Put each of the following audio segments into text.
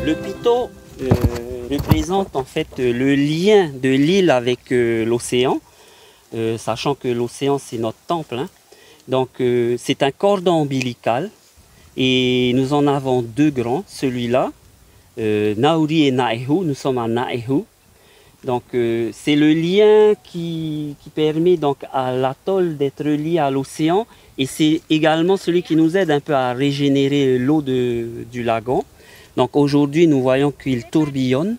Le Pito représente en fait le lien de l'île avec l'océan, sachant que l'océan c'est notre temple. Hein. Donc c'est un cordon ombilical et nous en avons deux grands, celui-là, Nauri et Naehu, nous sommes à Naehu. Donc c'est le lien qui permet donc à l'atoll d'être lié à l'océan et c'est également celui qui nous aide un peu à régénérer l'eau du lagon. Donc aujourd'hui nous voyons qu'il tourbillonne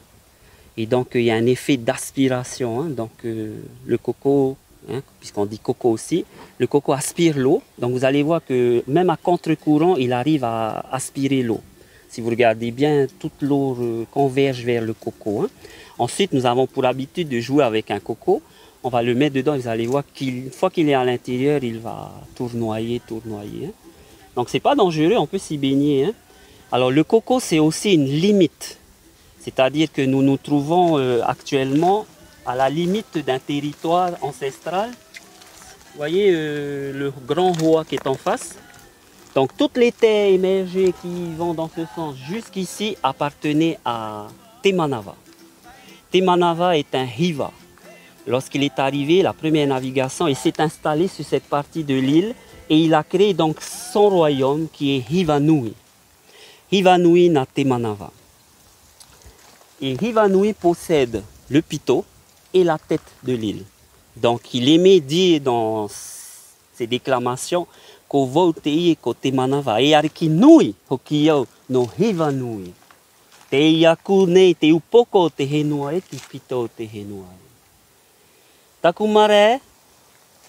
et donc il y a un effet d'aspiration. Hein. Donc le coco, hein, puisqu'on dit coco aussi, le coco aspire l'eau. Donc vous allez voir que même à contre-courant il arrive à aspirer l'eau. Si vous regardez bien, toute l'eau converge vers le coco. Hein. Ensuite, nous avons pour habitude de jouer avec un coco. On va le mettre dedans, vous allez voir qu'une fois qu'il est à l'intérieur, il va tournoyer. Hein. Donc, ce n'est pas dangereux, on peut s'y baigner. Hein. Alors, le coco, c'est aussi une limite. C'est-à-dire que nous nous trouvons actuellement à la limite d'un territoire ancestral. Vous voyez le grand Hoa qui est en face. Donc toutes les terres émergées qui vont dans ce sens jusqu'ici appartenaient à Temanava. Temanava est un Hiva. Lorsqu'il est arrivé, la première navigation, il s'est installé sur cette partie de l'île et il a créé donc son royaume qui est Hivanui. Hivanui na Temanava. Et Hivanui possède le Pito et la tête de l'île. Donc il aimait dire dans ses déclamations ko voutei ko te manava e ariki nui hoki au no Hivanui. Te iaku nei te upoko te henua e te pito te henua. Taku mare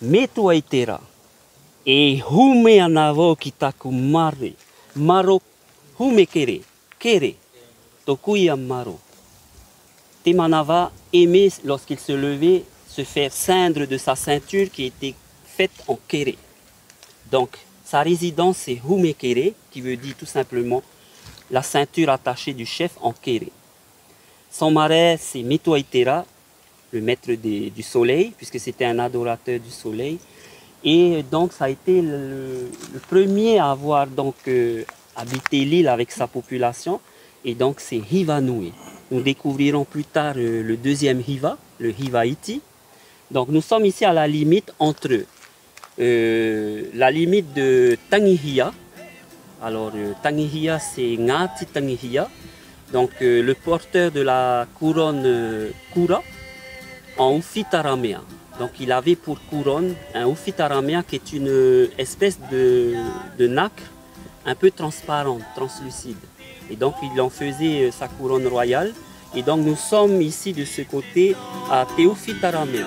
me tua i tera e hume ana vo ki taku mare. Maro hume kere, kere, tokuia maro. Te manava aimait lorsqu'il se levait se faire ceindre de sa ceinture qui était faite en kere. Donc, sa résidence c'est Humekere, qui veut dire tout simplement la ceinture attachée du chef en kere. Son marais, c'est Metoaitera, le maître du soleil, puisque c'était un adorateur du soleil. Et donc, ça a été le premier à avoir donc, habité l'île avec sa population. Et donc, c'est Hivanui. Nous découvrirons plus tard le deuxième Hiva, le Hivaiti. Donc, nous sommes ici à la limite entre la limite de Tangihia. Alors Tangihia c'est Ngati Tangihia, donc le porteur de la couronne Kura en Ufitaramea. Donc il avait pour couronne un Ufitaramea qui est une espèce de nacre un peu transparente, translucide. Et donc il en faisait sa couronne royale. Et donc nous sommes ici de ce côté à Teufitaramea.